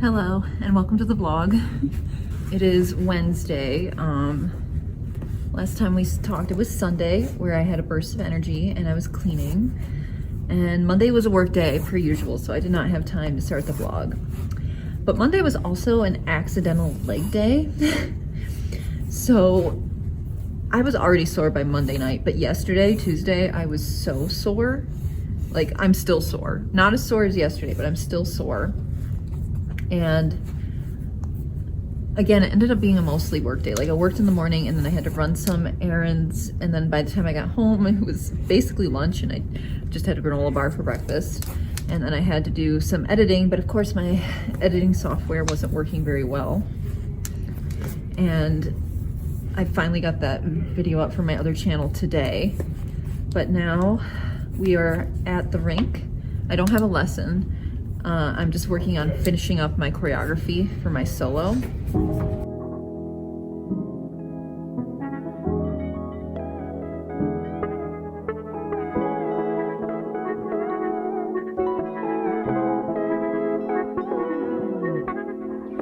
Hello and welcome to the vlog. It is Wednesday. Last time we talked it was Sunday where I had a burst of energy and I was cleaning, and Monday was a work day per usual, so I did not have time to start the vlog. But Monday was also an accidental leg day. So I was already sore by Monday night, but yesterday, Tuesday, I was so sore. Like, I'm still sore. Not as sore as yesterday, but I'm still sore. And again, it ended up being a mostly work day. Like, I worked in the morning and then I had to run some errands, and then by the time I got home it was basically lunch and I just had a granola bar for breakfast, and then I had to do some editing, but of course my editing software wasn't working very well, and I finally got that video up for my other channel today. But now we are at the rink. I don't have a lesson. I'm just working on finishing up my choreography for my solo.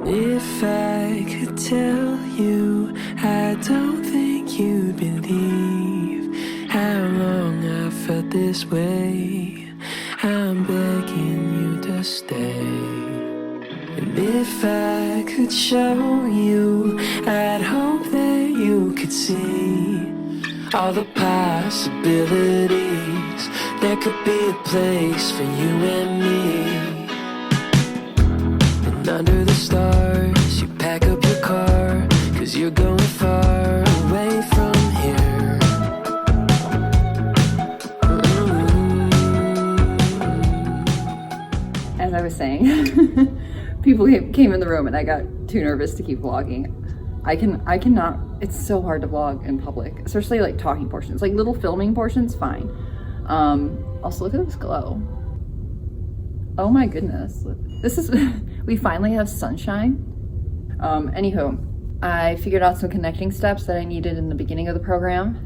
If I could tell you, I don't think you'd believe how long I felt this way. I'm begging you to stay. And if I could show you, I'd hope that you could see all the possibilities. There could be a place for you and me. And under the stars, you pack up your car, 'cause you're going far away from here. As I was saying, people came in the room and I got too nervous to keep vlogging. I cannot, it's so hard to vlog in public, especially like talking portions. Like little filming portions, fine. Also, look at this glow. Oh my goodness. This is, we finally have sunshine. Anywho, I figured out some connecting steps that I needed in the beginning of the program.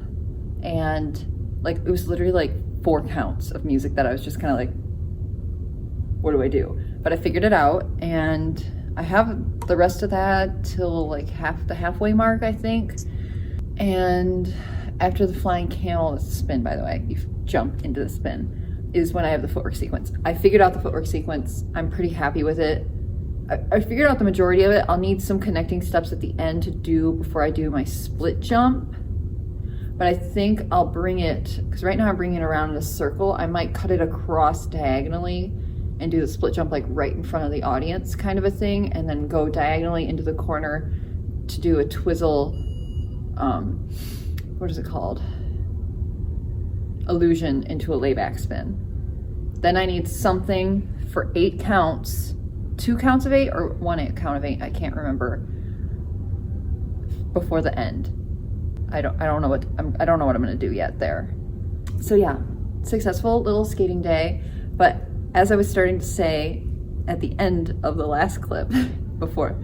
And like, it was literally like 4 counts of music that I was just kind of like, what do I do? But I figured it out, and I have the rest of that till like the halfway mark, I think. And after the flying camel, it's a spin, by the way, you jump into the spin, is when I have the footwork sequence. I figured out the footwork sequence. I'm pretty happy with it. I figured out the majority of it. I'll need some connecting steps at the end to do before I do my split jump. But I think I'll bring it, because right now I'm bringing it around in a circle. I might cut it across diagonally and do the split jump like right in front of the audience kind of a thing, and then go diagonally into the corner to do a twizzle, what is it called? Illusion into a layback spin. Then I need something for 8 counts, 2 counts of 8 or 1 count of 8, I can't remember, before the end. I don't know what I'm gonna do yet there. So yeah, successful little skating day. But as I was starting to say at the end of the last clip, before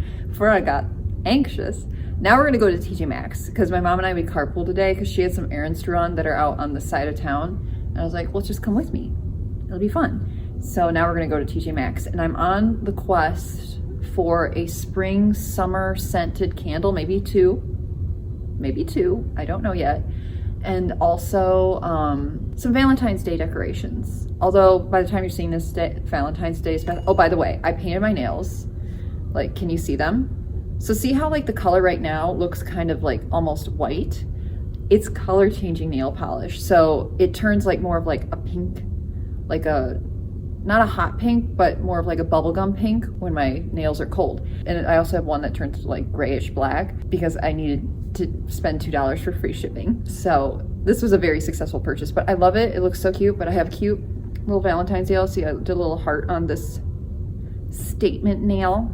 I got anxious, now we're gonna go to TJ Maxx, because my mom and I, we carpool today because she had some errands to run that are out on the side of town. And I was like, well, just come with me. It'll be fun. So now we're gonna go to TJ Maxx, and I'm on the quest for a spring summer scented candle, maybe two, I don't know yet. And also some Valentine's Day decorations. Although by the time you're seeing this, Valentine's Day is oh, by the way, I painted my nails. Like, can you see them? So see how like the color right now looks kind of like almost white? It's color changing nail polish. So it turns like more of like a pink, like a, not a hot pink, but more of like a bubblegum pink when my nails are cold. And I also have one that turns to like grayish black because I needed to spend $2 for free shipping. So this was a very successful purchase, but I love it. It looks so cute, but I have a cute little Valentine's nail. See, I did a little heart on this statement nail.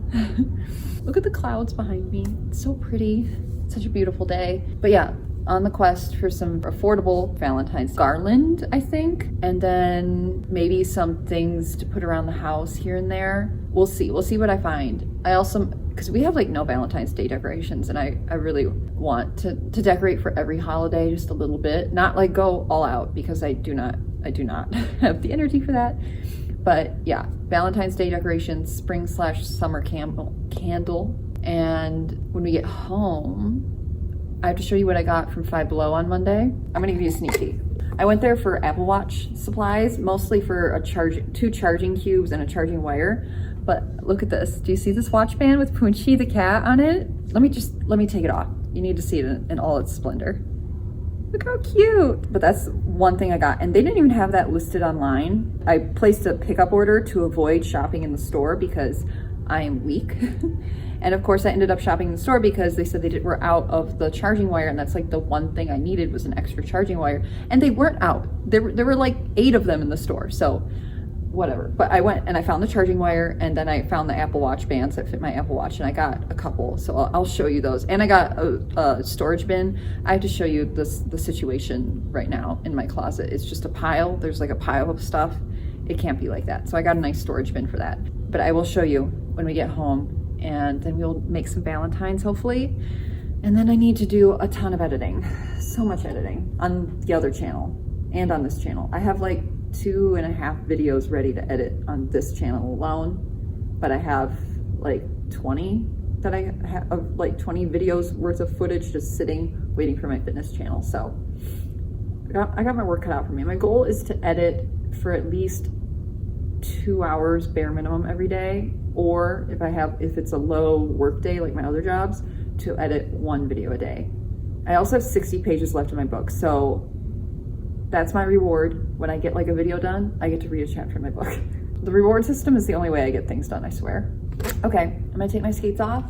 Look at the clouds behind me. It's so pretty. It's such a beautiful day. But yeah, on the quest for some affordable Valentine's garland, I think. And then maybe some things to put around the house here and there. We'll see what I find. I also, because we have like no Valentine's Day decorations, and I really want to decorate for every holiday just a little bit. Not like go all out, because I do not I do not have the energy for that. But yeah, Valentine's Day decorations, spring/summer candle. And when we get home, I have to show you what I got from Five Below on Monday. I'm gonna give you a sneak peek. I went there for Apple Watch supplies, mostly for two charging cubes and a charging wire. But look at this. Do you see this watch band with Punchy the cat on it? Let me take it off. You need to see it in all its splendor. Look how cute. But that's one thing I got. And they didn't even have that listed online. I placed a pickup order to avoid shopping in the store because I am weak. And of course I ended up shopping in the store because they said they were out of the charging wire, and that's like the one thing I needed was an extra charging wire. And they weren't out. There were like 8 of them in the store, so whatever. But I went and I found the charging wire, and then I found the Apple Watch bands that fit my Apple Watch, and I got a couple, so I'll show you those. And I got a storage bin. I have to show you the situation right now in my closet. It's just a pile. There's like a pile of stuff. It can't be like that. So I got a nice storage bin for that. But I will show you when we get home, and then we'll make some Valentines hopefully. And then I need to do a ton of editing. So much editing on the other channel and on this channel. I have like 2.5 videos ready to edit on this channel alone, but I have like 20 that I have, like 20 videos worth of footage just sitting waiting for my fitness channel. So I got my work cut out for me. My goal is to edit for at least 2 hours bare minimum every day, or if it's a low work day like my other jobs, to edit 1 video a day. I also have 60 pages left in my book, so that's my reward. When I get like a video done, I get to read a chapter in my book. The reward system is the only way I get things done, I swear. Okay, I'm gonna take my skates off,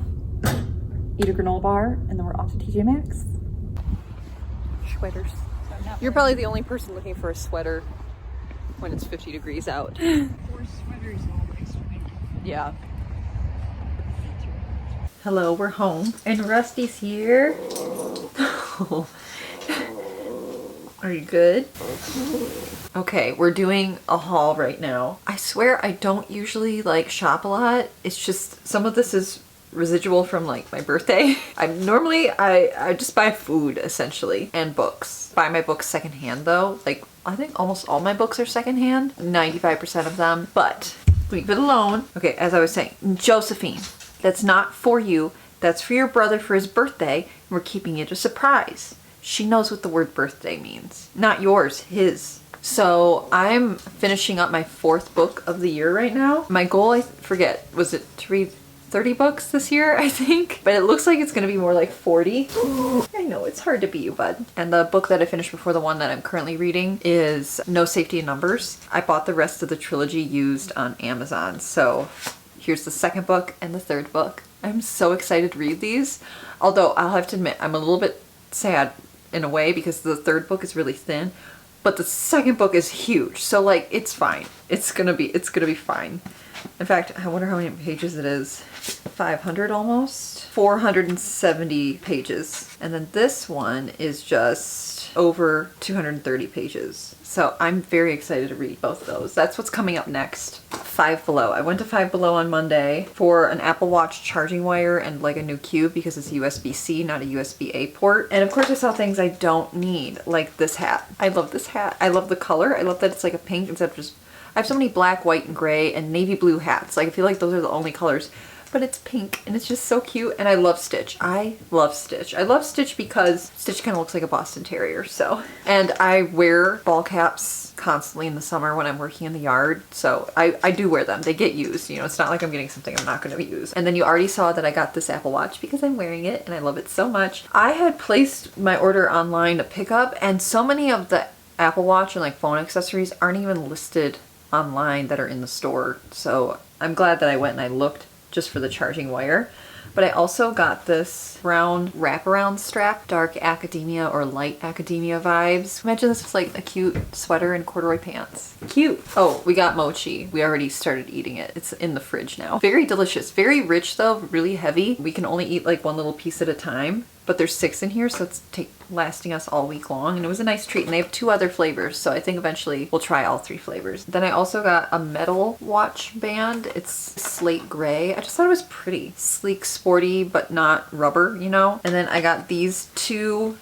eat a granola bar, and then we're off to TJ Maxx. Sweaters. You're probably the only person looking for a sweater when it's 50 degrees out. 4 sweaters always for me. Yeah. Hello, we're home. And Rusty's here. Are you good? Okay, we're doing a haul right now. I swear I don't usually like shop a lot. It's just some of this is residual from like my birthday. I just buy food essentially and books. Buy my books secondhand though. Like I think almost all my books are secondhand, 95% of them, but leave it alone. Okay, as I was saying, Josephine, that's not for you. That's for your brother for his birthday. And we're keeping it a surprise. She knows what the word birthday means. Not yours, his. So I'm finishing up my 4th book of the year right now. My goal, I forget, was it to read 30 books this year, I think? But it looks like it's gonna be more like 40. I know, it's hard to be you, bud. And the book that I finished before the one that I'm currently reading is No Safety in Numbers. I bought the rest of the trilogy used on Amazon. So here's the 2nd book and the 3rd book. I'm so excited to read these. Although I'll have to admit, I'm a little bit sad in a way because the 3rd book is really thin, but the 2nd book is huge. So like, it's fine. It's gonna be fine. In fact, I wonder how many pages it is. 500 almost? 470 pages. And then this one is just over 230 pages. So I'm very excited to read both of those. That's what's coming up next. Five Below. I went to Five Below on Monday for an Apple Watch charging wire and like a new cube because it's USB-C, not a USB-A port. And of course I saw things I don't need, like this hat. I love this hat. I love the color. I love that it's like a pink instead of just... I have so many black, white, and gray, and navy blue hats. Like I feel like those are the only colors. But it's pink, and it's just so cute, and I love Stitch. I love Stitch. I love Stitch because Stitch kind of looks like a Boston Terrier, so. And I wear ball caps constantly in the summer when I'm working in the yard, so I do wear them. They get used, you know, it's not like I'm getting something I'm not going to use. And then you already saw that I got this Apple Watch because I'm wearing it, and I love it so much. I had placed my order online to pick up, and so many of the Apple Watch and like phone accessories aren't even listed online that are in the store, so I'm glad that I went and I looked just for the charging wire. But I also got this brown wraparound strap, dark academia or light academia vibes. Imagine this was like a cute sweater and corduroy pants. Cute. Oh, we got mochi. We already started eating it. It's in the fridge now. Very delicious. Very rich though, really heavy. We can only eat like one little piece at a time. But there's 6 in here, so it's lasting us all week long. And it was a nice treat. And they have 2 other flavors, so I think eventually we'll try all 3 flavors. Then I also got a metal watch band. It's slate gray. I just thought it was pretty. Sleek, sporty, but not rubber, you know? And then I got these 2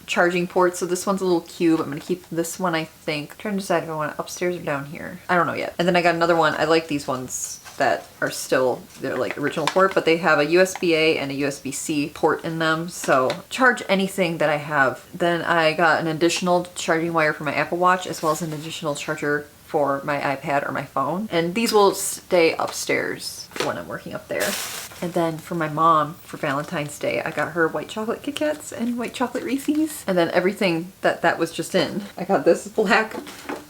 charging ports. So this one's a little cube. I'm gonna keep this one, I think. I'm trying to decide if I want it upstairs or down here. I don't know yet. And then I got another one. I like these ones that are still, they're like original port, but they have a USB-A and a USB-C port in them. So charge anything that I have. Then I got an additional charging wire for my Apple Watch, as well as an additional charger for my iPad or my phone. And these will stay upstairs when I'm working up there. And then for my mom, for Valentine's Day, I got her white chocolate Kit Kats and white chocolate Reese's. And then everything that was just in. I got this black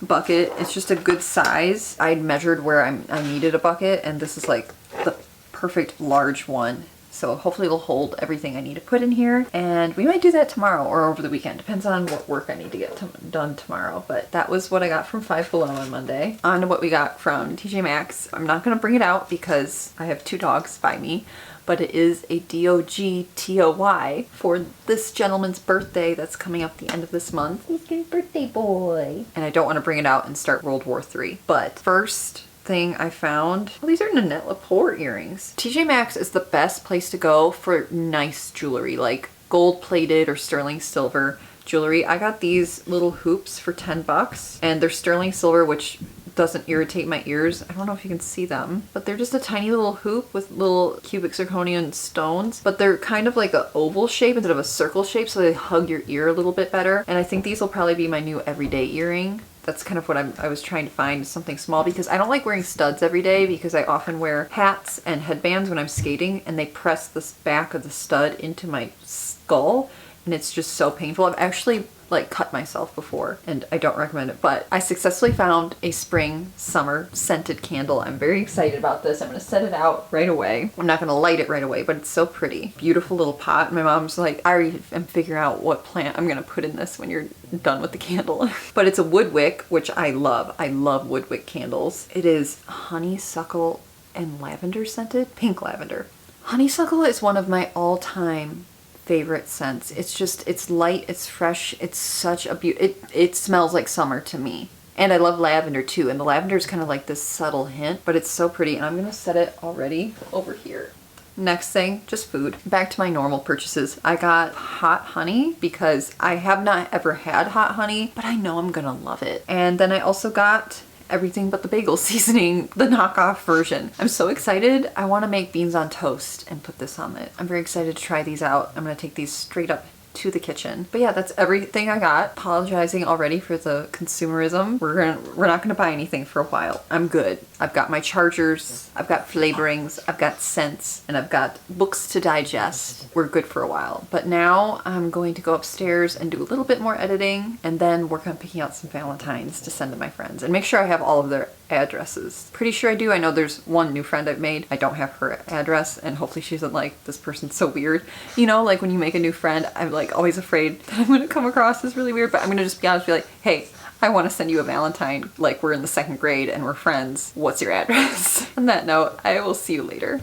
bucket. It's just a good size. I measured where I needed a bucket, and this is like the perfect large one. So hopefully it'll hold everything I need to put in here. And we might do that tomorrow or over the weekend. Depends on what work I need to get done tomorrow. But that was what I got from Five Below on Monday. On to what we got from TJ Maxx. I'm not going to bring it out because I have 2 dogs by me. But it is a DOG-TOY for this gentleman's birthday that's coming up the end of this month. He's his birthday boy. And I don't want to bring it out and start World War III. But first thing I found, well, these are Nanette Lepore earrings. TJ Maxx is the best place to go for nice jewelry, like gold plated or sterling silver jewelry. I got these little hoops for $10 and they're sterling silver, which doesn't irritate my ears. I don't know if you can see them, but they're just a tiny little hoop with little cubic zirconian stones, but they're kind of like an oval shape instead of a circle shape, so they hug your ear a little bit better. And I think these will probably be my new everyday earring. That's kind of what I was trying to find, something small, because I don't like wearing studs every day because I often wear hats and headbands when I'm skating and they press the back of the stud into my skull and it's just so painful. I've actually like cut myself before and I don't recommend it, but I successfully found a spring summer scented candle. I'm very excited about this. I'm gonna set it out right away. I'm not gonna light it right away, but it's so pretty. Beautiful little pot. My mom's like, I already am figuring out what plant I'm gonna put in this when you're done with the candle. But it's a wood wick, which I love. I love wood wick candles. It is honeysuckle and lavender scented, pink lavender. Honeysuckle is one of my all-time favorite scents. It's just, it's light, it's fresh, it's such a it smells like summer to me. And I love lavender too, and the lavender is kind of like this subtle hint, but it's so pretty. And I'm gonna set it already over here. Next thing, just food. Back to my normal purchases. I got hot honey because I have not ever had hot honey, but I know I'm gonna love it. And then I also got everything but the bagel seasoning, the knockoff version. I'm so excited. I want to make beans on toast and put this on it. I'm very excited to try these out. I'm going to take these straight up to the kitchen. But yeah, that's everything I got. Apologizing already for the consumerism. We're not gonna buy anything for a while. I'm good. I've got my chargers, I've got flavorings, I've got scents, and I've got books to digest. We're good for a while. But now I'm going to go upstairs and do a little bit more editing and then work on picking out some Valentines to send to my friends and make sure I have all of their addresses. Pretty sure I do. I know there's one new friend I've made. I don't have her address and hopefully she isn't like, this person's so weird. You know, like when you make a new friend, I'm like always afraid that I'm gonna come across as really weird, but I'm gonna just be honest, be like, hey, I want to send you a Valentine, like we're in the 2nd grade and we're friends. What's your address? On that note, I will see you later.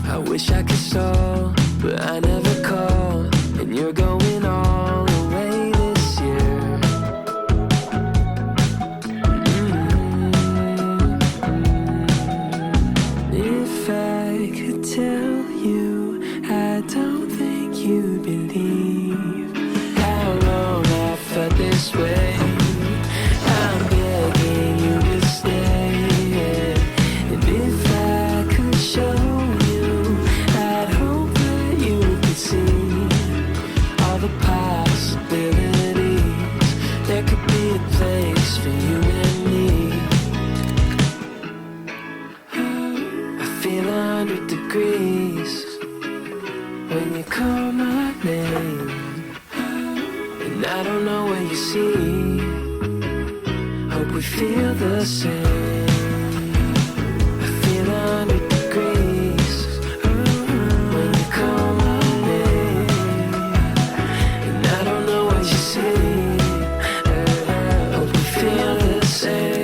I wish I could solve, but I never call. And you're going all the way this year. If I could tell you, I don't think you'd believe how long I felt this way. I'm begging you to stay. And if I could show you, I'd hope that you could see all the possibilities. There could be a place for you and me. I feel 100 degrees when you call my name. And I don't know what you see. Hope we feel the same. I feel 100 degrees when you call my name. And I don't know what you see. Hope we feel the same.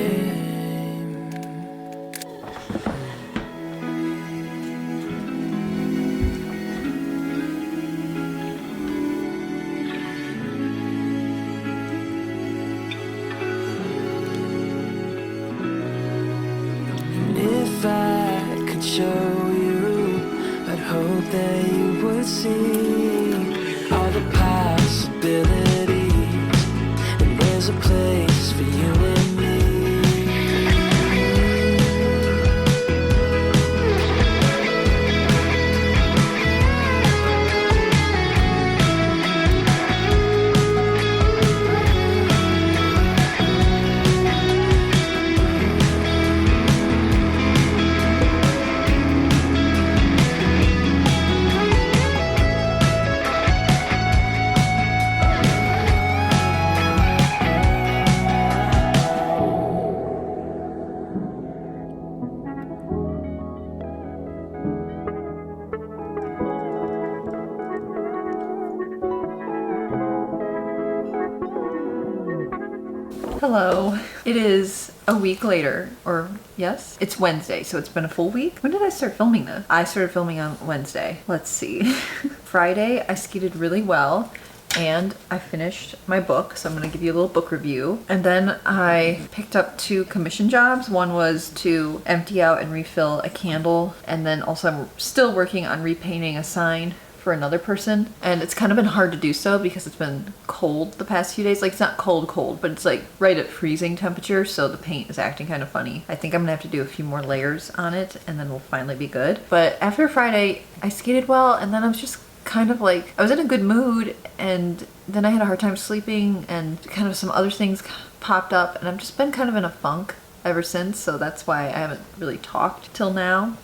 Hello. It is a week later, or yes, it's Wednesday, so it's been a full week. When did I start filming this? I started filming on Wednesday. Let's see. Friday, I skated really well and I finished my book, so I'm gonna give you a little book review. And then I picked up 2 commission jobs. One was to empty out and refill a candle, and then also I'm still working on repainting a sign for another person, and it's kind of been hard to do so because it's been cold the past few days. Like, it's not cold, but it's like right at freezing temperature, so the paint is acting kind of funny. I think I'm gonna have to do a few more layers on it and then we'll finally be good. But after Friday, I skated well, and then I was just kind of like, I was in a good mood, and then I had a hard time sleeping and kind of some other things popped up, and I've just been kind of in a funk ever since, so that's why I haven't really talked till now.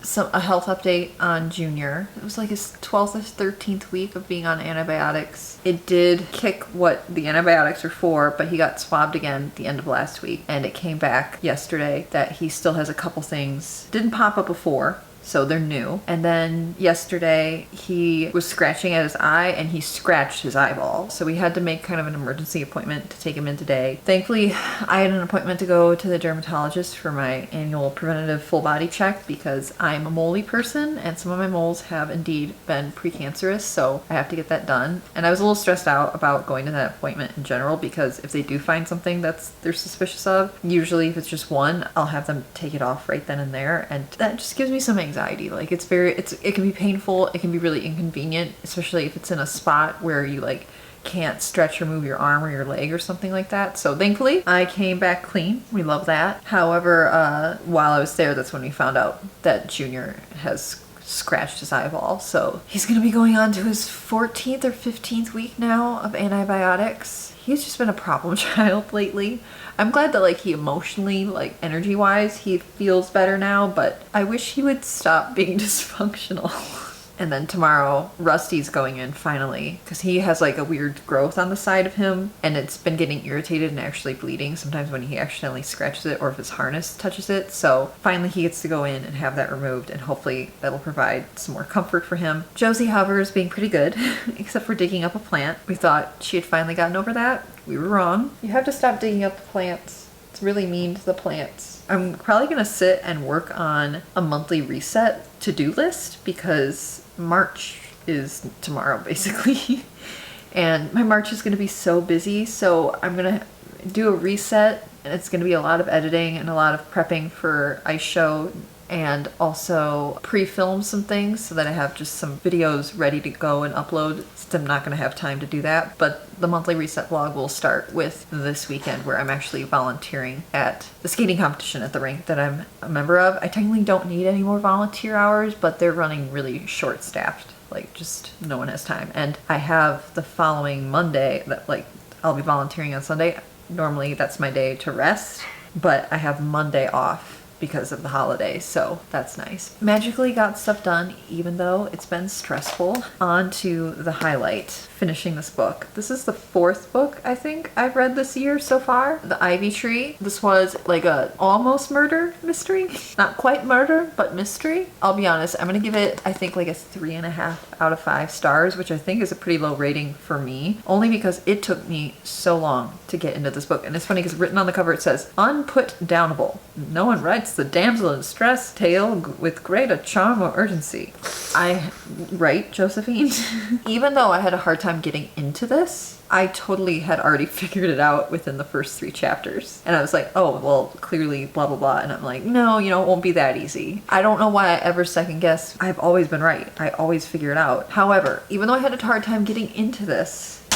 So a health update on Junior. It was like his 12th or 13th week of being on antibiotics. It did kick what the antibiotics are for, but he got swabbed again at the end of last week, and it came back yesterday that he still has a couple things. Didn't pop up before, so they're new. And then yesterday he was scratching at his eye and he scratched his eyeball. So we had to make kind of an emergency appointment to take him in today. Thankfully, I had an appointment to go to the dermatologist for my annual preventative full body check because I'm a moly person and some of my moles have indeed been precancerous, so I have to get that done. And I was a little stressed out about going to that appointment in general because if they do find something that's they're suspicious of, usually if it's just one, I'll have them take it off right then and there, and that just gives me some anxiety. Like, it can be painful, it can be really inconvenient, especially if it's in a spot where you like can't stretch or move your arm or your leg or something like that. So thankfully I came back clean. We love that. However, while I was there, that's when we found out that Junior has scratched his eyeball. So he's gonna be going on to his 14th or 15th week now of antibiotics. He's just been a problem child lately. I'm glad that like he emotionally, like energy wise, he feels better now, but I wish he would stop being dysfunctional. And then tomorrow, Rusty's going in finally, because he has like a weird growth on the side of him, and it's been getting irritated and actually bleeding sometimes when he accidentally scratches it or if his harness touches it. So finally he gets to go in and have that removed, and hopefully that'll provide some more comfort for him. Josie, however, is being pretty good, except for digging up a plant. We thought she had finally gotten over that. We were wrong. You have to stop digging up the plants. It's really mean to the plants. I'm probably gonna sit and work on a monthly reset to-do list because March is tomorrow basically. And my March is gonna be so busy, so I'm gonna do a reset, and it's gonna be a lot of editing and a lot of prepping for Ice Show, and also pre-film some things so that I have just some videos ready to go and upload, since I'm not gonna have time to do that. But the monthly reset vlog will start with this weekend, where I'm actually volunteering at the skating competition at the rink that I'm a member of. I technically don't need any more volunteer hours, but they're running really short-staffed. Like, just no one has time. And I have the following Monday that like I'll be volunteering on Sunday. Normally that's my day to rest, but I have Monday off because of the holidays, so that's nice. Magically got stuff done, even though it's been stressful. On to the highlight, finishing this book. This is the 4th book I think I've read this year so far. The Ivy Tree. This was like a almost murder mystery. Not quite murder, but mystery. I'll be honest, I'm gonna give it, I think, like a 3.5 out of 5 stars, which I think is a pretty low rating for me, only because it took me so long to get into this book. And it's funny because written on the cover it says, unputdownable. No one writes the damsel in distress tale with greater charm or urgency. Right, Josephine? Even though I had a hard time getting into this, I totally had already figured it out within the first 3 chapters. And I was like, oh, well, clearly blah, blah, blah. And I'm like, no, it won't be that easy. I don't know why I ever second guess. I've always been right. I always figure it out. However, even though I had a hard time getting into this,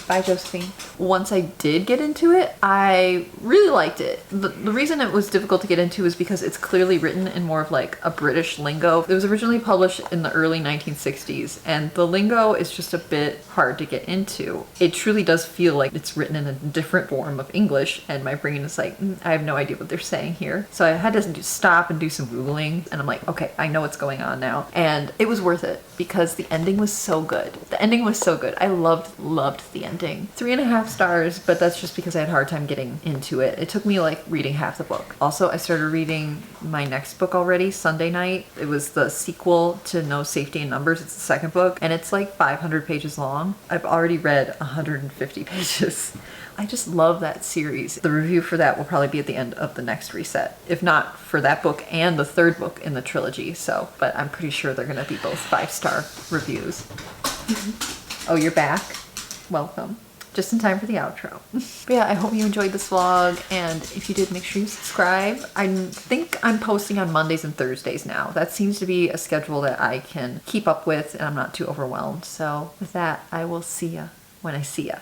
bye, Josephine. Once I did get into it, I really liked it. The reason it was difficult to get into is because it's clearly written in more of like a British lingo. It was originally published in the early 1960s, and the lingo is just a bit hard to get into. It truly does feel like it's written in a different form of English, and my brain is like, I have no idea what they're saying here. So I had to stop and do some Googling, and I'm like, okay, I know what's going on now. And it was worth it because the ending was so good. The ending was so good. I loved the ending. disappointing. 3.5 stars, but that's just because I had a hard time getting into it. It took me like reading half the book. Also, I started reading my next book already, Sunday night. It was the sequel to No Safety in Numbers. It's the second book, and it's like 500 pages long. I've already read 150 pages. I just love that series. The review for that will probably be at the end of the next reset, if not for that book and the third book in the trilogy. So, but I'm pretty sure they're gonna be both 5-star reviews. Oh, you're back? Welcome. Just in time for the outro. But yeah, I hope you enjoyed this vlog, and if you did, make sure you subscribe. I think I'm posting on Mondays and Thursdays now. That seems to be a schedule that I can keep up with, and I'm not too overwhelmed. So with that, I will see ya when I see ya.